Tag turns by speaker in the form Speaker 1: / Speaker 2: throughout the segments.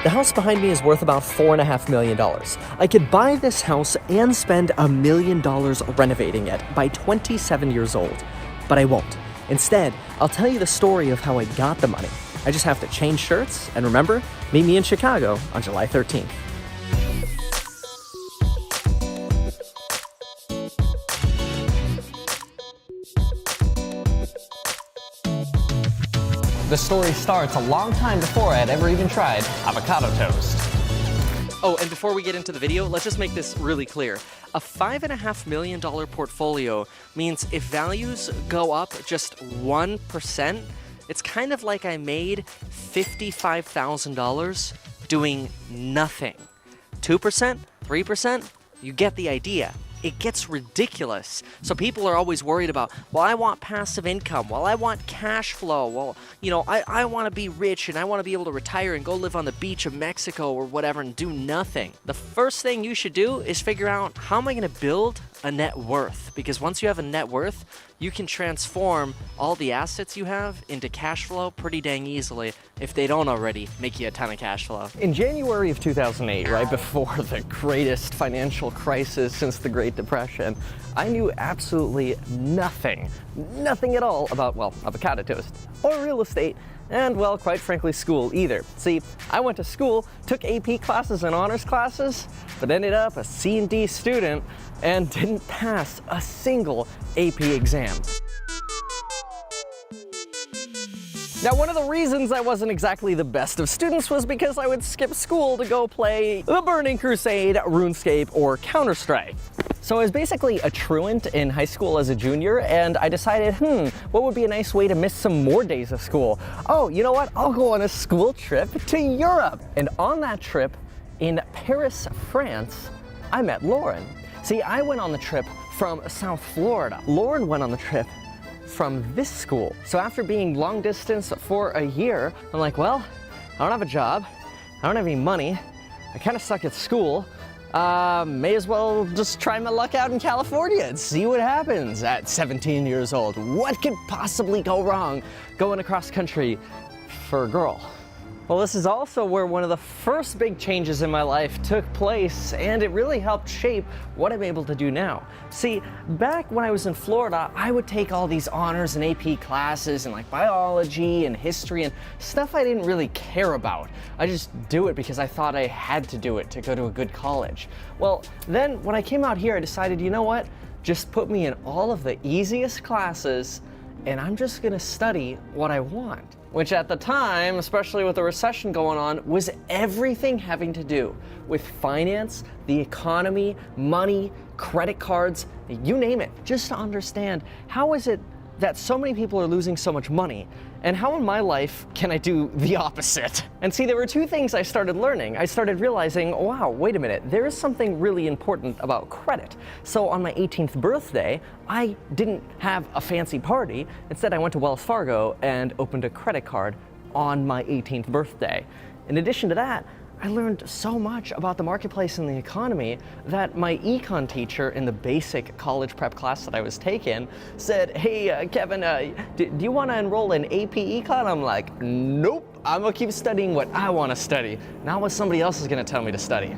Speaker 1: The house behind me is worth about $4.5 million. I could buy this house and spend $1 million renovating it by 27 years old, but I won't. Instead, I'll tell you the story of how I got the money. I just have to change shirts, and remember, meet me in Chicago on July 13th.
Speaker 2: The story starts a long time before I'd ever even tried avocado toast.
Speaker 1: Oh, and before we get into the video, let's just make this really clear. A $5.5 million portfolio means if values go up just 1%, it's kind of like I made $55,000 doing nothing. 2%, 3%, you get the idea. It gets ridiculous. So people are always worried about, well, I want passive income. Well, I want cash flow. Well, you know, I want to be rich and I want to be able to retire and go live on the beach of Mexico or whatever and do nothing. The first thing you should do is figure out, how am I going to build a net worth? Because once you have a net worth, you can transform all the assets you have into cash flow pretty dang easily if they don't already make you a ton of cash flow. In January of 2008, right before the greatest financial crisis since the Great Depression, I knew absolutely nothing at all about, well, avocado toast or real estate, and, well, quite frankly, school either. See, I went to school, took AP classes and honors classes, but ended up a C&D student and didn't pass a single AP exam. Now, one of the reasons I wasn't exactly the best of students was because I would skip school to go play The Burning Crusade, RuneScape, or Counter-Strike. So I was basically a truant in high school as a junior, and I decided, what would be a nice way to miss some more days of school? Oh, you know what? I'll go on a school trip to Europe. And on that trip in Paris, France, I met Lauren. See, I went on the trip from South Florida. Lauren went on the trip from this school. So after being long distance for a year, I'm like, well, I don't have a job, I don't have any money, I kind of suck at school, may as well just try my luck out in California and see what happens at 17 years old. What could possibly go wrong going across country for a girl? Well, this is also where one of the first big changes in my life took place, and it really helped shape what I'm able to do now. See, back when I was in Florida, I would take all these honors and AP classes and like biology and history and stuff I didn't really care about. I just do it because I thought I had to do it to go to a good college. Well, then when I came out here, I decided, you know what? Just put me in all of the easiest classes and I'm just gonna study what I want. Which at the time, especially with the recession going on, was everything having to do with finance, the economy, money, credit cards, you name it. Just to understand, how is it that so many people are losing so much money? And how in my life can I do the opposite? And see, there were two things I started learning. I started realizing, wow, wait a minute, there is something really important about credit. So on my 18th birthday, I didn't have a fancy party. Instead, I went to Wells Fargo and opened a credit card on my 18th birthday. In addition to that, I learned so much about the marketplace and the economy that my econ teacher in the basic college prep class that I was taking said, hey, Kevin, do you want to enroll in AP Econ? I'm like, nope, I'm going to keep studying what I want to study, not what somebody else is going to tell me to study.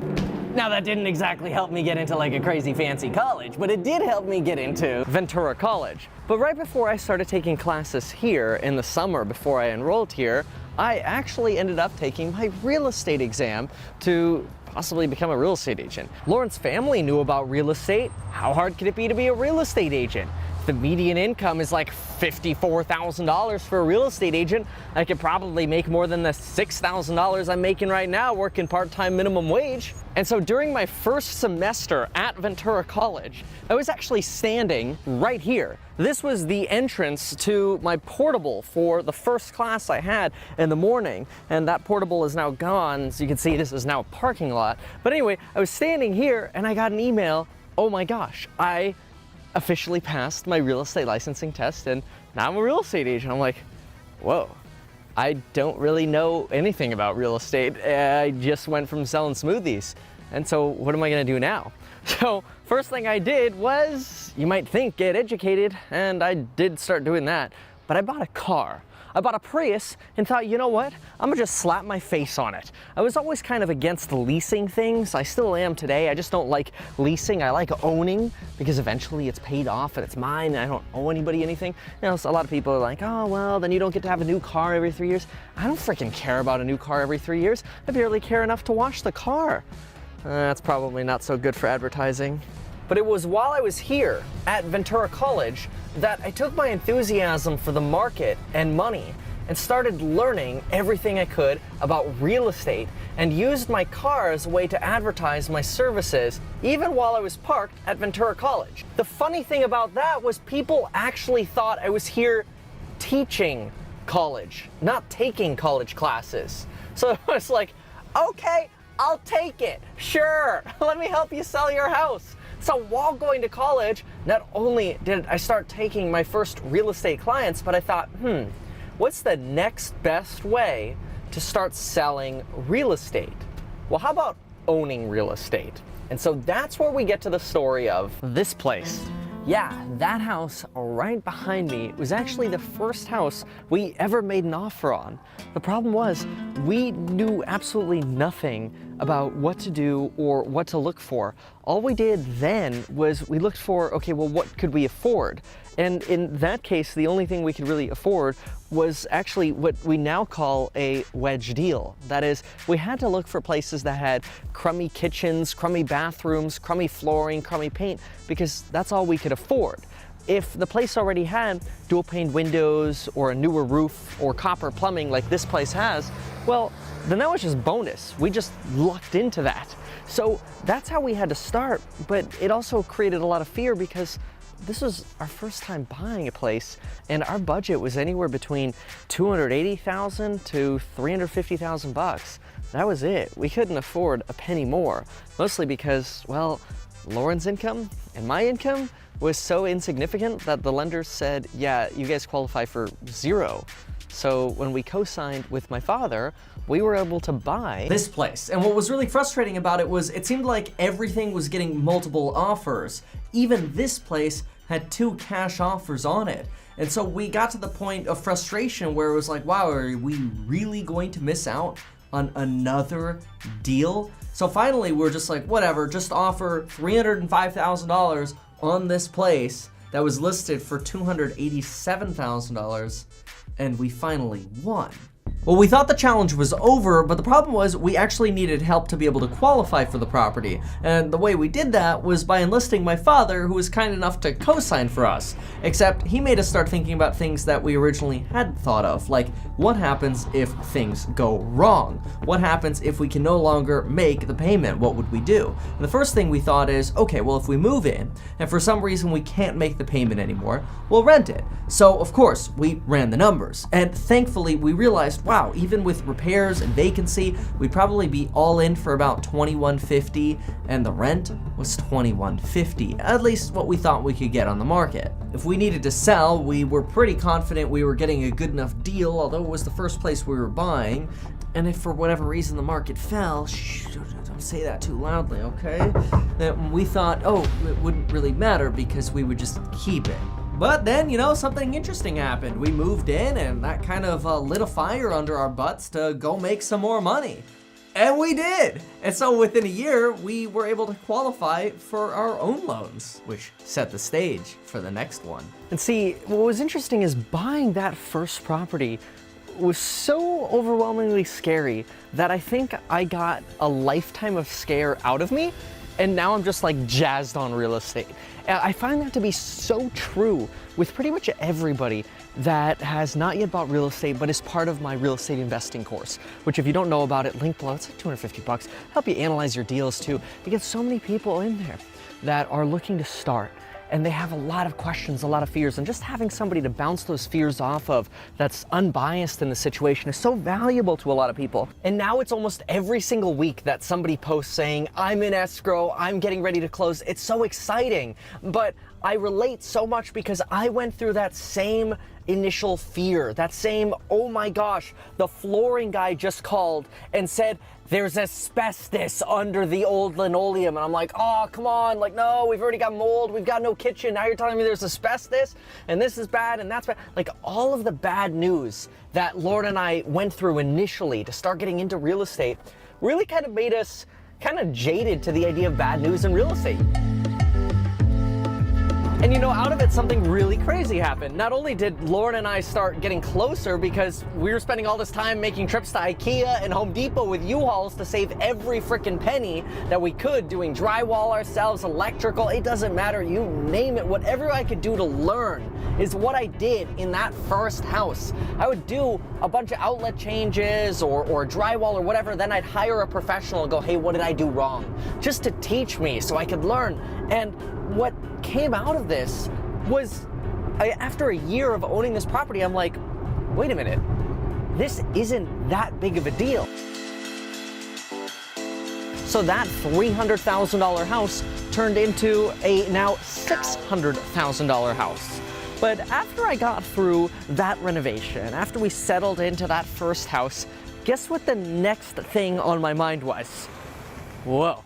Speaker 1: Now, that didn't exactly help me get into like a crazy fancy college, but it did help me get into Ventura College. But right before I started taking classes here in the summer before I enrolled here, I actually ended up taking my real estate exam to possibly become a real estate agent. Lauren's family knew about real estate. How hard could it be to be a real estate agent? The median income is like $54,000 for a real estate agent. I could probably make more than the $6,000 I'm making right now working part-time minimum wage. And so during my first semester at Ventura College, I was actually standing right here. This was the entrance to my portable for the first class I had in the morning, and that portable is now gone. So you can see this is now a parking lot. But anyway, I was standing here and I got an email. Oh my gosh, I officially passed my real estate licensing test and now I'm a real estate agent. I'm like, whoa, I don't really know anything about real estate. I just went from selling smoothies. And so what am I gonna do now? So first thing I did was, you might think, get educated, and I did start doing that, but I bought a car. I bought a Prius and thought, you know what? I'm gonna just slap my face on it. I was always kind of against leasing things. I still am today. I just don't like leasing. I like owning because eventually it's paid off and it's mine and I don't owe anybody anything. You know, so a lot of people are like, oh, well, then you don't get to have a new car every 3 years. I don't freaking care about a new car every 3 years. I barely care enough to wash the car. That's probably not so good for advertising. But it was while I was here at Ventura College that I took my enthusiasm for the market and money and started learning everything I could about real estate and used my car as a way to advertise my services even while I was parked at Ventura College. The funny thing about that was people actually thought I was here teaching college, not taking college classes. So it was like, okay, I'll take it, sure, let me help you sell your house. So while going to college, not only did I start taking my first real estate clients, but I thought, what's the next best way to start selling real estate? Well, how about owning real estate? And so that's where we get to the story of this place. Yeah, that house right behind me was actually the first house we ever made an offer on. The problem was we knew absolutely nothing about what to do or what to look for. All we did then was we looked for, okay, well, what could we afford? And in that case, the only thing we could really afford was actually what we now call a wedge deal. That is, we had to look for places that had crummy kitchens, crummy bathrooms, crummy flooring, crummy paint, because that's all we could afford. If the place already had dual pane windows or a newer roof or copper plumbing like this place has, well, then that was just bonus. We just lucked into that. So that's how we had to start, but it also created a lot of fear because this was our first time buying a place and our budget was anywhere between $280,000 to $350,000. That was it. We couldn't afford a penny more, mostly because, well, Lauren's income and my income was so insignificant that the lenders said, yeah, you guys qualify for zero. So when we co-signed with my father, we were able to buy this place. And what was really frustrating about it was it seemed like everything was getting multiple offers. Even this place had 2 cash offers on it. And so we got to the point of frustration where it was like, wow, are we really going to miss out on another deal? So finally we're just like, whatever, just offer $305,000 on this place that was listed for $287,000, and we finally won. Well, we thought the challenge was over, but the problem was we actually needed help to be able to qualify for the property. And the way we did that was by enlisting my father, who was kind enough to co-sign for us. Except he made us start thinking about things that we originally hadn't thought of, like what happens if things go wrong? What happens if we can no longer make the payment? What would we do? And the first thing we thought is, okay, well, if we move in and for some reason we can't make the payment anymore, we'll rent it. So of course we ran the numbers, and thankfully we realized, wow, even with repairs and vacancy, we'd probably be all in for about $2,150, and the rent was $2,150, at least what we thought we could get on the market. If we needed to sell, we were pretty confident we were getting a good enough deal, although it was the first place we were buying. And if for whatever reason the market fell, shh, don't say that too loudly, okay? Then we thought, oh, it wouldn't really matter because we would just keep it. But then, you know, something interesting happened. We moved in and that kind of lit a fire under our butts to go make some more money. And we did! And so within a year, we were able to qualify for our own loans, which set the stage for the next one. And see, what was interesting is buying that first property was so overwhelmingly scary that I think I got a lifetime of scare out of me, and now I'm just like jazzed on real estate. And I find that to be so true with pretty much everybody that has not yet bought real estate but is part of my real estate investing course, which if you don't know about it, link below, it's like $250. Help you analyze your deals too. You get so many people in there that are looking to start and they have a lot of questions, a lot of fears, and just having somebody to bounce those fears off of that's unbiased in the situation is so valuable to a lot of people. And now it's almost every single week that somebody posts saying, I'm in escrow, I'm getting ready to close. It's so exciting. But I relate so much because I went through that same initial fear, that same, oh my gosh, the flooring guy just called and said, there's asbestos under the old linoleum. And I'm like, oh, come on, like, no, we've already got mold, we've got no kitchen, now you're telling me there's asbestos, and this is bad, and that's bad. Like, all of the bad news that Lauren and I went through initially to start getting into real estate really kind of made us kind of jaded to the idea of bad news in real estate. And you know, out of it, something really crazy happened. Not only did Lauren and I start getting closer because we were spending all this time making trips to IKEA and Home Depot with U-Hauls to save every freaking penny that we could, doing drywall ourselves, electrical, it doesn't matter, you name it. Whatever I could do to learn is what I did in that first house. I would do a bunch of outlet changes or drywall or whatever, then I'd hire a professional and go, hey, what did I do wrong? Just to teach me so I could learn. And what came out of this was, after a year of owning this property, I'm like, wait a minute, this isn't that big of a deal. So that $300,000 house turned into a now $600,000 house. But after I got through that renovation, after we settled into that first house, guess what the next thing on my mind was? Whoa.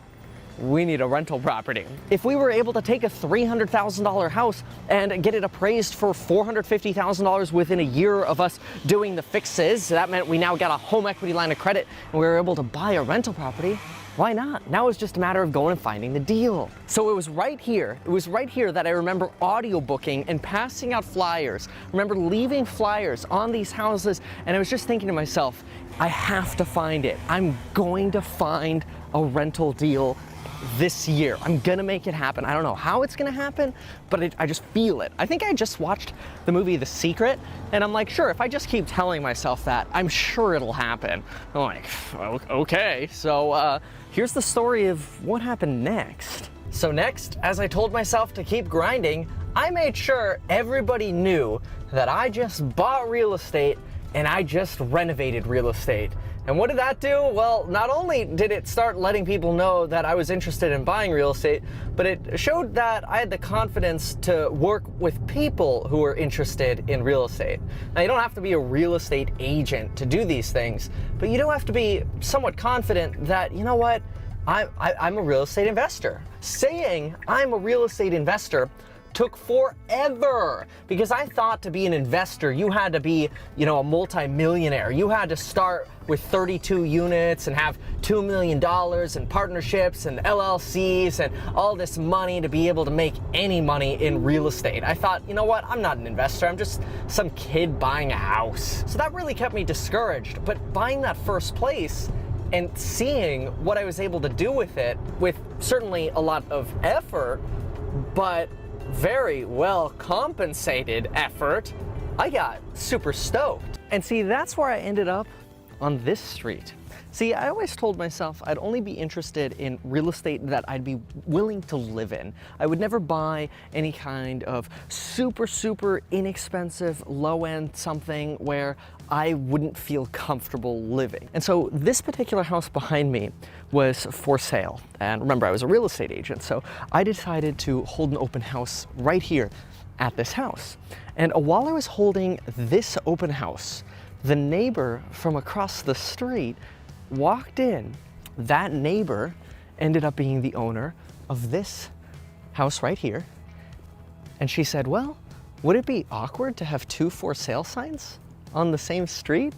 Speaker 1: We need a rental property. If we were able to take a $300,000 house and get it appraised for $450,000 within a year of us doing the fixes, that meant we now got a home equity line of credit and we were able to buy a rental property. Why not? Now it's just a matter of going and finding the deal. So it was right here that I remember audiobooking and passing out flyers. I remember leaving flyers on these houses, and I was just thinking to myself, I have to find it. I'm going to find a rental deal this year. I'm gonna make it happen. I don't know how it's gonna happen, but I just feel it. I think I just watched the movie The Secret, and I'm like, sure, if I just keep telling myself that, I'm sure it'll happen. I'm like, okay. So here's the story of what happened next. So next, as I told myself to keep grinding, I made sure everybody knew that I just bought real estate and I just renovated real estate. And what did that do? Well, not only did it start letting people know that I was interested in buying real estate, but it showed that I had the confidence to work with people who were interested in real estate. Now, you don't have to be a real estate agent to do these things, but you do have to be somewhat confident that, you know what, I'm a real estate investor. Saying I'm a real estate investor took forever, because I thought to be an investor, you had to be, a multi-millionaire. You had to start with 32 units and have $2 million in partnerships and LLCs and all this money to be able to make any money in real estate. I thought, you know what, I'm not an investor, I'm just some kid buying a house. So that really kept me discouraged. But buying that first place and seeing what I was able to do with it, with certainly a lot of effort, but very well compensated effort, I got super stoked. And see, that's where I ended up on this street. See, I always told myself I'd only be interested in real estate that I'd be willing to live in. I would never buy any kind of super inexpensive, low-end something where I wouldn't feel comfortable living. And so this particular house behind me was for sale. And remember, I was a real estate agent, so I decided to hold an open house right here at this house. And while I was holding this open house, the neighbor from across the street walked in. That neighbor ended up being the owner of this house right here. And she said, well, would it be awkward to have two for sale signs on the same street?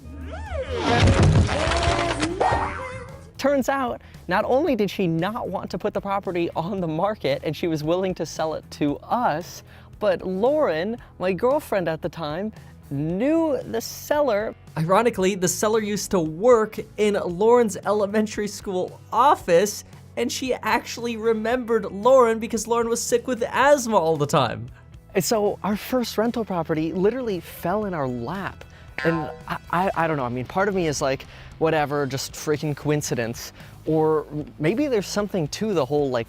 Speaker 1: Turns out, not only did she not want to put the property on the market and she was willing to sell it to us, but Lauren, my girlfriend at the time, knew the seller. Ironically, the seller used to work in Lauren's elementary school office, and she actually remembered Lauren because Lauren was sick with asthma all the time. And so our first rental property literally fell in our lap. And I don't know, I mean, part of me is like, whatever, just freaking coincidence. Or maybe there's something to the whole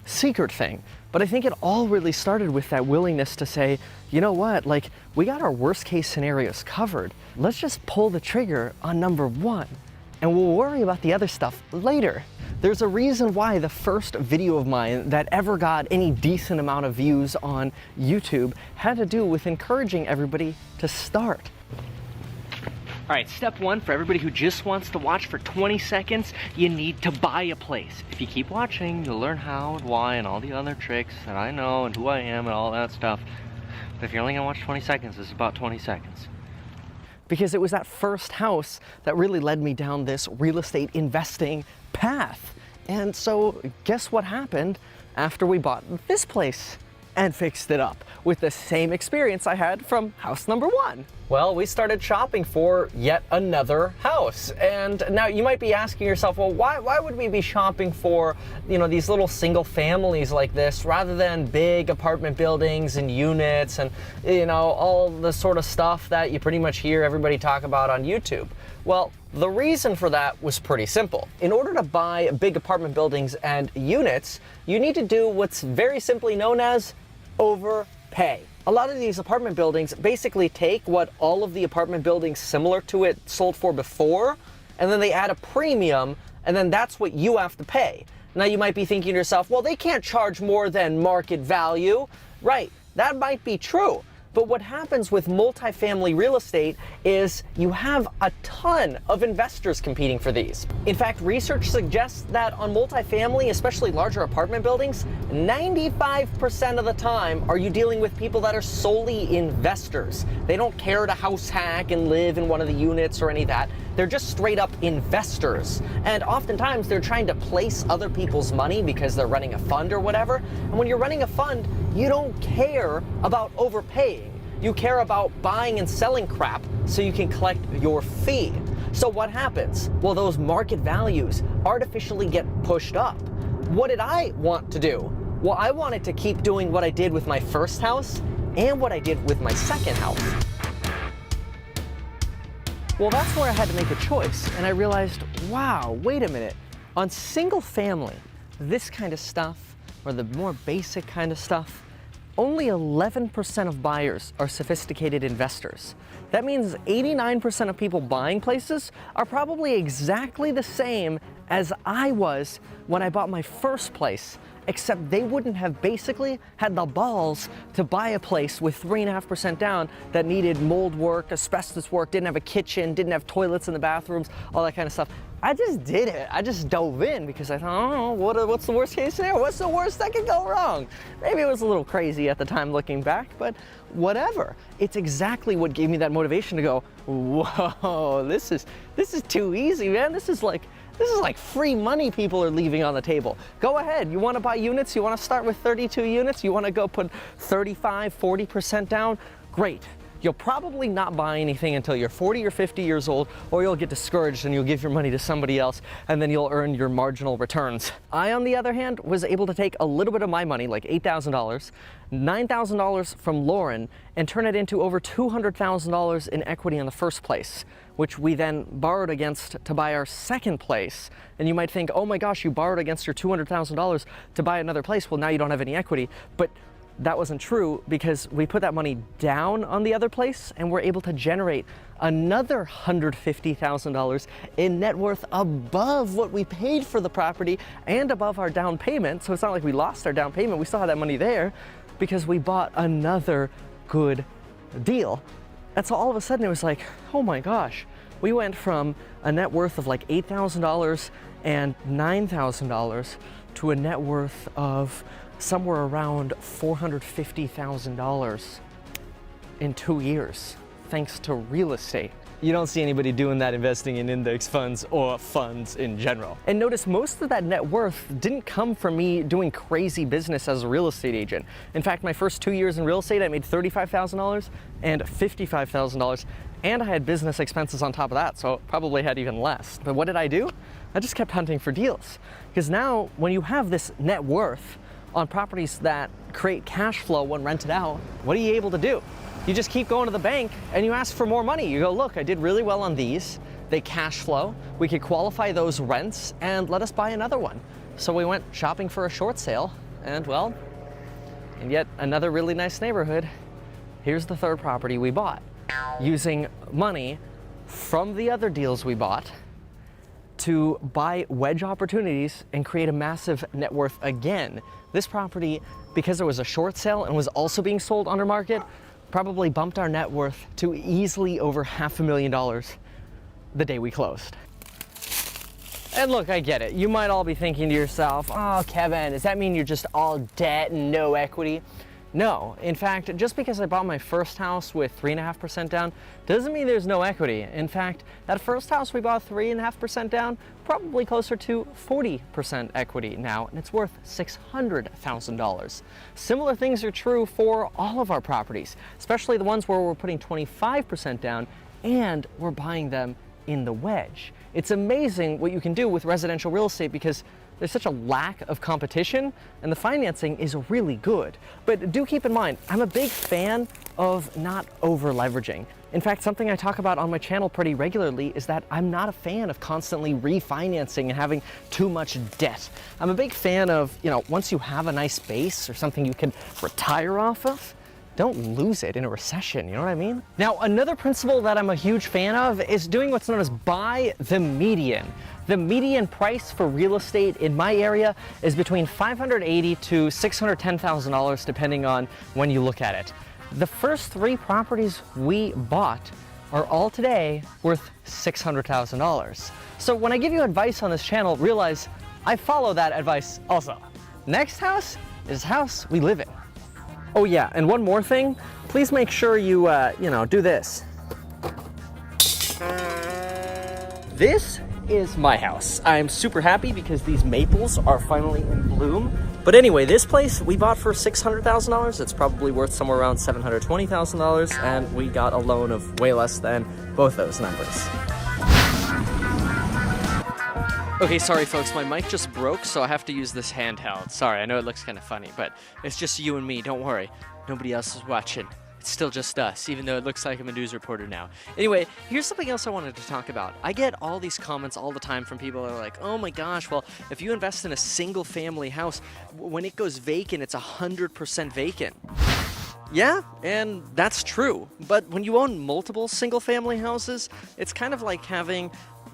Speaker 1: secret thing. But I think it all really started with that willingness to say, you know what, we got our worst case scenarios covered. Let's just pull the trigger on number one, and we'll worry about the other stuff later. There's a reason why the first video of mine that ever got any decent amount of views on YouTube had to do with encouraging everybody to start. All right, step one for everybody who just wants to watch for 20 seconds, you need to buy a place. If you keep watching, you'll learn how and why and all the other tricks that I know and who I am and all that stuff. But if you're only gonna watch 20 seconds, this is about 20 seconds. Because it was that first house that really led me down this real estate investing path. And so guess what happened after we bought this place and fixed it up with the same experience I had from house number one? Well, we started shopping for yet another house. And now you might be asking yourself, well, why would we be shopping for, these little single families like this rather than big apartment buildings and units and, all the sort of stuff that you pretty much hear everybody talk about on YouTube? Well, the reason for that was pretty simple. In order to buy big apartment buildings and units, you need to do what's very simply known as overpay. A lot of these apartment buildings basically take what all of the apartment buildings similar to it sold for before, and then they add a premium, and then that's what you have to pay. Now you might be thinking to yourself, well, they can't charge more than market value. Right, that might be true. But what happens with multifamily real estate is you have a ton of investors competing for these. In fact, research suggests that on multifamily, especially larger apartment buildings, 95% of the time are you dealing with people that are solely investors. They don't care to house hack and live in one of the units or any of that. They're just straight up investors. And oftentimes they're trying to place other people's money because they're running a fund or whatever. And when you're running a fund, you don't care about overpaying. You care about buying and selling crap so you can collect your fee. So what happens? Well, those market values artificially get pushed up. What did I want to do? Well, I wanted to keep doing what I did with my first house and what I did with my second house. Well, that's where I had to make a choice, and I realized, wow, wait a minute. On single family, this kind of stuff, or the more basic kind of stuff, only 11% of buyers are sophisticated investors. That means 89% of people buying places are probably exactly the same as I was when I bought my first place, except they wouldn't have basically had the balls to buy a place with 3.5% down that needed mold work, asbestos work, didn't have a kitchen, didn't have toilets in the bathrooms, all that kind of stuff. I just did it. I just dove in because I thought, oh, what's the worst case scenario? What's the worst that could go wrong? Maybe it was a little crazy at the time looking back, but whatever. It's exactly what gave me that motivation to go, whoa, this is too easy, man. This is like free money people are leaving on the table. Go ahead. You want to buy units? You want to start with 32 units? You want to go put 35, 40% down? Great. You'll probably not buy anything until you're 40 or 50 years old, or you'll get discouraged and you'll give your money to somebody else, and then you'll earn your marginal returns. I, on the other hand, was able to take a little bit of my money, like $8,000, $9,000 from Lauren, and turn it into over $200,000 in equity in the first place, which we then borrowed against to buy our second place. And you might think, oh my gosh, you borrowed against your $200,000 to buy another place. Well, now you don't have any equity. But that wasn't true because we put that money down on the other place and we're able to generate another $150,000 in net worth above what we paid for the property and above our down payment. So it's not like we lost our down payment. We still had that money there because we bought another good deal. And so all of a sudden it was like, oh my gosh, we went from a net worth of like $8,000 and $9,000 to a net worth of somewhere around $450,000 in 2 years, thanks to real estate. You don't see anybody doing that investing in index funds or funds in general. And notice most of that net worth didn't come from me doing crazy business as a real estate agent. In fact, my first 2 years in real estate, I made $35,000 and $55,000, and I had business expenses on top of that, so probably had even less. But what did I do? I just kept hunting for deals. Because now, when you have this net worth on properties that create cash flow when rented out, what are you able to do? You just keep going to the bank and you ask for more money. You go, look, I did really well on these. They cash flow. We could qualify those rents and let us buy another one. So we went shopping for a short sale and, well, in yet another really nice neighborhood, here's the third property we bought. Using money from the other deals we bought to buy wedge opportunities and create a massive net worth again. This property, because it was a short sale and was also being sold under market, probably bumped our net worth to easily over $500,000 the day we closed. And look, I get it. You might all be thinking to yourself, oh, Kevin, does that mean you're just all debt and no equity? No, in fact, just because I bought my first house with 3.5% down doesn't mean there's no equity. In fact, that first house we bought 3.5% down, probably closer to 40% equity now, and it's worth $600,000. Similar things are true for all of our properties, especially the ones where we're putting 25% down and we're buying them in the wedge. It's amazing what you can do with residential real estate because there's such a lack of competition and the financing is really good. But do keep in mind, I'm a big fan of not over leveraging. In fact, something I talk about on my channel pretty regularly is that I'm not a fan of constantly refinancing and having too much debt. I'm a big fan of, once you have a nice base or something you can retire off of, don't lose it in a recession, you know what I mean? Now, another principle that I'm a huge fan of is doing what's known as buy the median. The median price for real estate in my area is between $580,000 to $610,000 depending on when you look at it. The first 3 properties we bought are all today worth $600,000. So when I give you advice on this channel, realize I follow that advice also. Next house is the house we live in. Oh yeah, and one more thing, please make sure you, do this. This is my house. I'm super happy because these maples are finally in bloom. But anyway, this place we bought for $600,000. It's probably worth somewhere around $720,000, and we got a loan of way less than both those numbers. Okay, sorry folks, my mic just broke, so I have to use this handheld. Sorry, I know it looks kind of funny, but it's just you and me, don't worry. Nobody else is watching. It's still just us, even though it looks like I'm a news reporter now. Anyway, here's something else I wanted to talk about. I get all these comments all the time from people that are like, oh my gosh, well, if you invest in a single family house, when it goes vacant, it's 100% vacant. Yeah, and that's true. But when you own multiple single family houses, it's kind of like having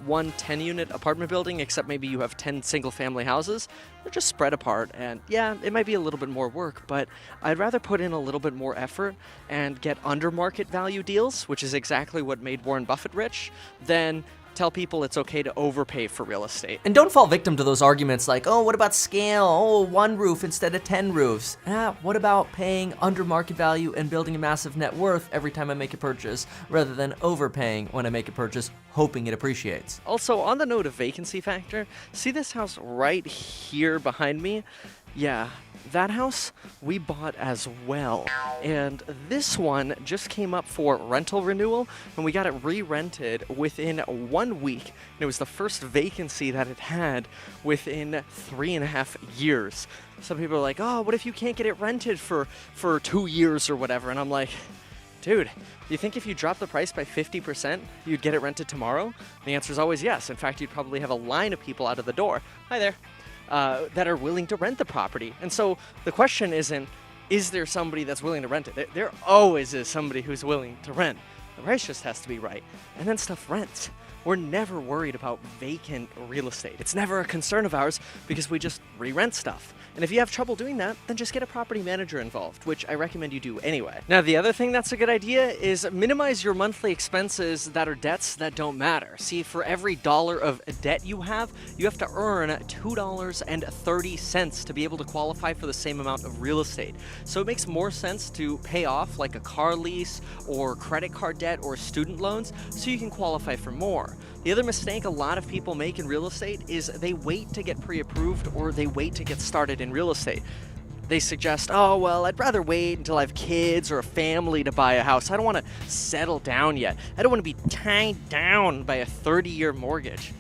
Speaker 1: one 10-unit apartment building, except maybe you have 10 single-family houses. They're just spread apart, and yeah, it might be a little bit more work, but I'd rather put in a little bit more effort and get under-market value deals, which is exactly what made Warren Buffett rich, than tell people it's okay to overpay for real estate.
Speaker 3: And don't fall victim to those arguments like, oh, what about scale? Oh, 1 roof instead of 10 roofs. What about paying under market value and building a massive net worth every time I make a purchase, rather than overpaying when I make a purchase, hoping it appreciates?
Speaker 1: Also, on the note of vacancy factor, see this house right here behind me? Yeah, that house we bought as well, and this one just came up for rental renewal, and we got it re-rented within 1 week, and it was the first vacancy that it had within 3.5 years. Some people are like, oh, what if you can't get it rented for 2 years or whatever? And I'm like, dude, you think if you drop the price by 50%, you'd get it rented tomorrow? The answer is always yes. In fact, you'd probably have a line of people out of the door. Hi there. That are willing to rent the property. And so the question isn't, is there somebody that's willing to rent it? There always is somebody who's willing to rent. The price just has to be right. And then stuff rents. We're never worried about vacant real estate. It's never a concern of ours because we just re-rent stuff. And if you have trouble doing that, then just get a property manager involved, which I recommend you do anyway. Now, the other thing that's a good idea is minimize your monthly expenses that are debts that don't matter. See, for every dollar of debt you have to earn $2.30 to be able to qualify for the same amount of real estate. So it makes more sense to pay off like a car lease or credit card debt or student loans so you can qualify for more. The other mistake a lot of people make in real estate is they wait to get pre-approved or they wait to get started in real estate. They suggest, oh, well, I'd rather wait until I have kids or a family to buy a house. I don't want to settle down yet. I don't want to be tied down by a 30-year mortgage.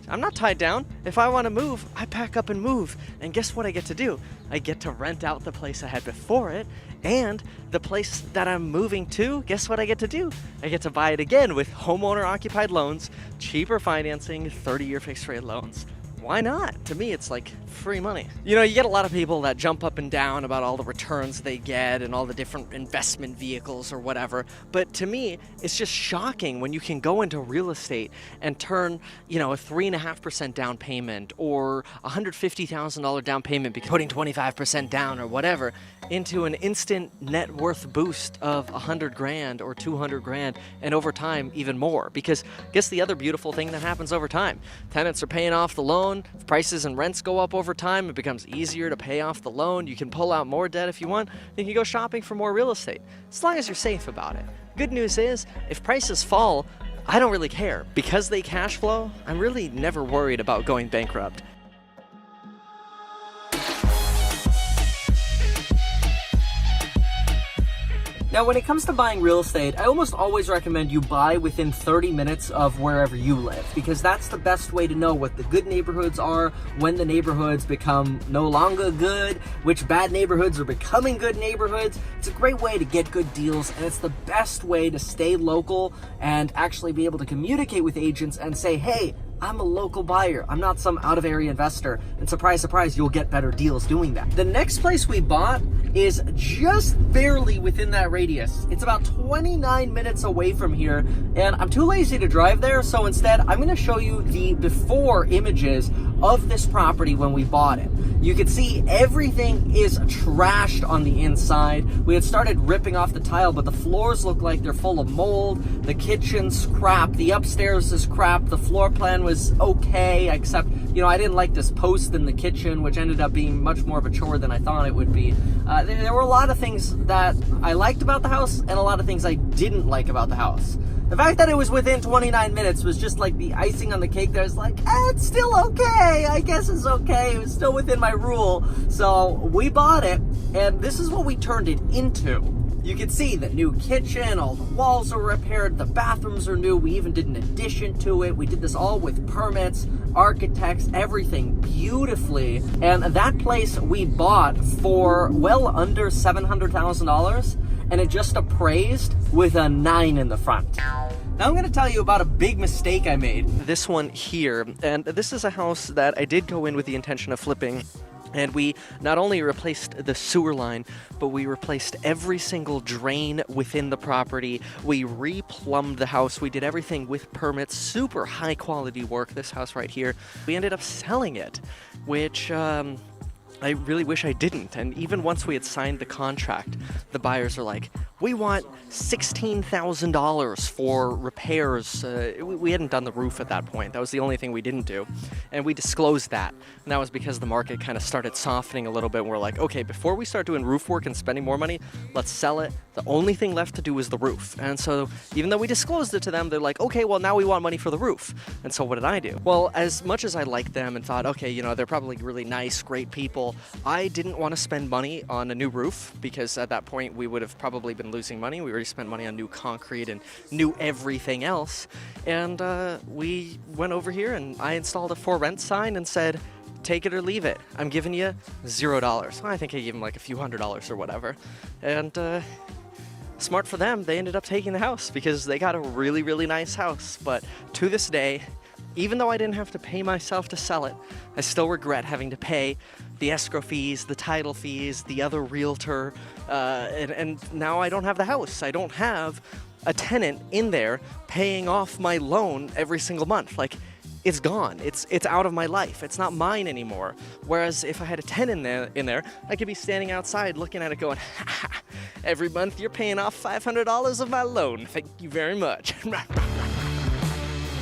Speaker 1: I'm not tied down. If I want to move, I pack up and move. And guess what I get to do? I get to rent out the place I had before it, and the place that I'm moving to, guess what I get to do? I get to buy it again with homeowner-occupied loans, cheaper financing, 30-year fixed-rate loans. Why not? To me, it's like free money. You know, you get a lot of people that jump up and down about all the returns they get and all the different investment vehicles or whatever, but to me, it's just shocking when you can go into real estate and turn, you know, a 3.5% down payment or $150,000 down payment because putting 25% down or whatever into an instant net worth boost of 100 grand or 200 grand, and over time even more. Because guess the other beautiful thing that happens over time, tenants are paying off the loan, if prices and rents go up over time, it becomes easier to pay off the loan, you can pull out more debt if you want, you can go shopping for more real estate, as long as you're safe about it. Good news is, if prices fall, I don't really care. Because they cash flow, I'm really never worried about going bankrupt. Now, when it comes to buying real estate, I almost always recommend you buy within 30 minutes of wherever you live, because that's the best way to know what the good neighborhoods are, when the neighborhoods become no longer good, which bad neighborhoods are becoming good neighborhoods. It's a great way to get good deals, and it's the best way to stay local and actually be able to communicate with agents and say, hey, I'm a local buyer. I'm not some out-of-area investor. And surprise, surprise, you'll get better deals doing that. The next place we bought is just barely within that radius. It's about 29 minutes away from here, and I'm too lazy to drive there, so instead, I'm gonna show you the before images of this property when we bought it. You can see everything is trashed on the inside. We had started ripping off the tile, but the floors look like they're full of mold. The kitchen's crap. The upstairs is crap. The floor plan was okay, except, you know, I didn't like this post in the kitchen, which ended up being much more of a chore than I thought it would be. There were a lot of things that I liked about the house and a lot of things I didn't like about the house. The fact that it was within 29 minutes was just like the icing on the cake. That was like, it's still okay. I guess it's okay. It was still within my rule. So we bought it, and this is what we turned it into. You can see the new kitchen, all the walls are repaired, the bathrooms are new, we even did an addition to it. We did this all with permits, architects, everything beautifully. And that place we bought for well under $700,000, and it just appraised with a 9 in the front. Now I'm going to tell you about a big mistake I made. This one here, and this is a house that I did go in with the intention of flipping. And we not only replaced the sewer line, but we replaced every single drain within the property. We replumbed the house. We did everything with permits, super high quality work, this house right here. We ended up selling it, which I really wish I didn't. And even once we had signed the contract, the buyers are like, we want $16,000 for repairs. We hadn't done the roof at that point. That was the only thing we didn't do. And we disclosed that. And that was because the market kind of started softening a little bit. And we're like, okay, before we start doing roof work and spending more money, let's sell it. The only thing left to do is the roof. And so even though we disclosed it to them, they're like, okay, well, now we want money for the roof. And so what did I do? Well, as much as I liked them and thought, okay, you know, they're probably really nice, great people, I didn't want to spend money on a new roof, because at that point we would have probably been losing money. We already spent money on new concrete and new everything else. And we went over here and I installed a for rent sign and said, take it or leave it. I'm giving you $0. Well, I think I gave them like a few $100s or whatever. And smart for them, they ended up taking the house because they got a really, really nice house. But to this day, even though I didn't have to pay myself to sell it, I still regret having to pay the escrow fees, the title fees, the other realtor, and now I don't have the house. I don't have a tenant in there paying off my loan every single month. Like, it's gone. It's out of my life. It's not mine anymore. Whereas if I had a tenant in there, I could be standing outside looking at it going, ha ha, every month you're paying off $500 of my loan. Thank you very much.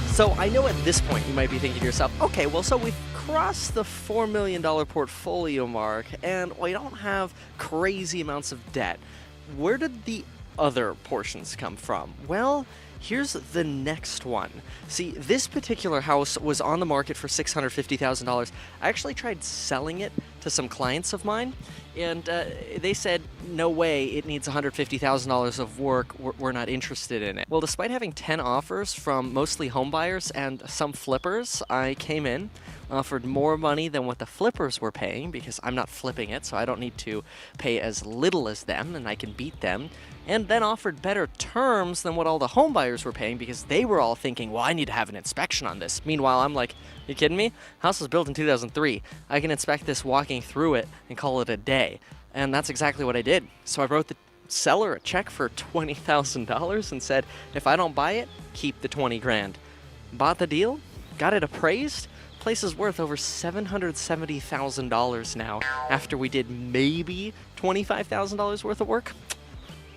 Speaker 1: So I know at this point you might be thinking to yourself, okay, well, so we've crossed the $4 million portfolio mark and we don't have crazy amounts of debt. Where did the other portions come from? Well, here's the next one. See, this particular house was on the market for $650,000. I actually tried selling it to some clients of mine, and they said, no way, it needs $150,000 of work, we're not interested in it. Well, despite having 10 offers from mostly home buyers and some flippers, I came in, offered more money than what the flippers were paying because I'm not flipping it, so I don't need to pay as little as them and I can beat them, and then offered better terms than what all the home buyers were paying because they were all thinking, well, I need to have an inspection on this. Meanwhile, I'm like, you kidding me? House was built in 2003. I can inspect this walking through it and call it a day. And that's exactly what I did. So I wrote the seller a check for $20,000 and said, if I don't buy it, keep the 20 grand. Bought the deal, got it appraised. Place is worth over $770,000 now after we did maybe $25,000 worth of work.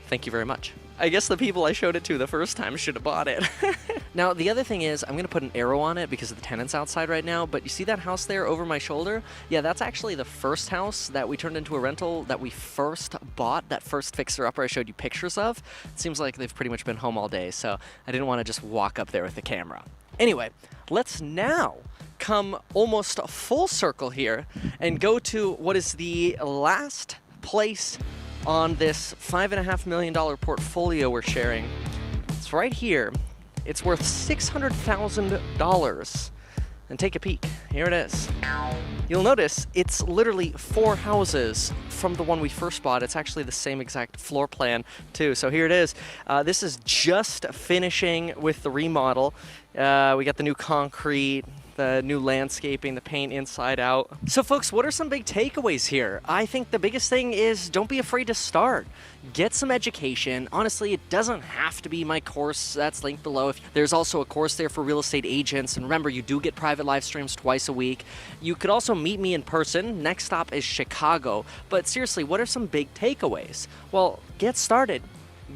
Speaker 1: Thank you very much. I guess the people I showed it to the first time should have bought it. Now, the other thing is, I'm going to put an arrow on it because of the tenants outside right now, but you see that house there over my shoulder? Yeah, that's actually the first house that we turned into a rental that we first bought, that first fixer-upper I showed you pictures of. It seems like they've pretty much been home all day, so I didn't want to just walk up there with the camera. Anyway, let's now come almost full circle here and go to what is the last place on this $5.5 million portfolio we're sharing. It's right here. It's worth $600,000. And take a peek. Here it is. You'll notice it's literally 4 houses from the one we first bought. It's actually the same exact floor plan too. So here it is. This is just finishing with the remodel. We got the new concrete, the new landscaping, the paint inside out. So folks, what are some big takeaways here? I think the biggest thing is don't be afraid to start. Get some education. Honestly, it doesn't have to be my course that's linked below. There's also a course there for real estate agents. And remember, you do get private live streams twice a week. You could also meet me in person. Next stop is Chicago. But seriously, what are some big takeaways? Well, get started,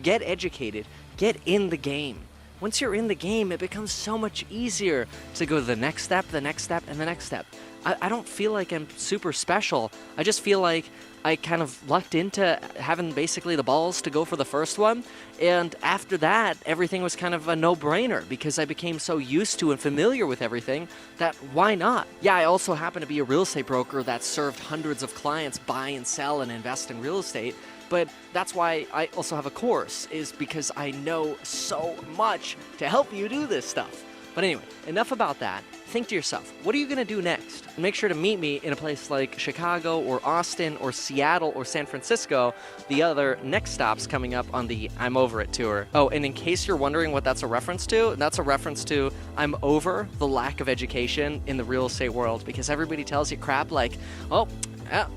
Speaker 1: get educated, get in the game. Once you're in the game, it becomes so much easier to go to the next step, and the next step. I don't feel like I'm super special. I just feel like I kind of lucked into having basically the balls to go for the first one. And after that, everything was kind of a no-brainer because I became so used to and familiar with everything that why not? Yeah, I also happen to be a real estate broker that served hundreds of clients buy and sell and invest in real estate. But that's why I also have a course, is because I know so much to help you do this stuff. But anyway, enough about that. Think to yourself, what are you going to do next? And make sure to meet me in a place like Chicago or Austin or Seattle or San Francisco, the other next stops coming up on the I'm Over It tour. Oh, and in case you're wondering what that's a reference to, that's a reference to I'm over the lack of education in the real estate world because everybody tells you crap like, oh,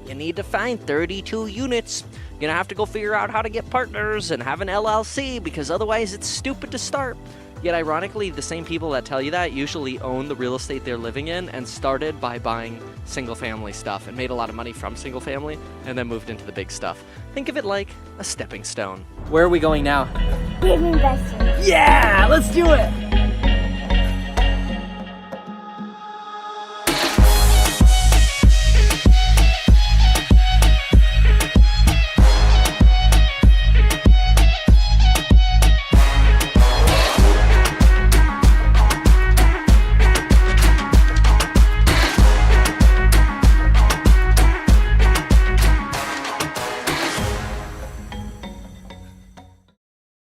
Speaker 1: you need to find 32 units. You're gonna have to go figure out how to get partners and have an LLC because otherwise it's stupid to start. Yet ironically, the same people that tell you that usually own the real estate they're living in and started by buying single family stuff and made a lot of money from single family and then moved into the big stuff. Think of it like a stepping stone. Where are we going now?
Speaker 4: Big investment.
Speaker 1: Yeah, let's do it!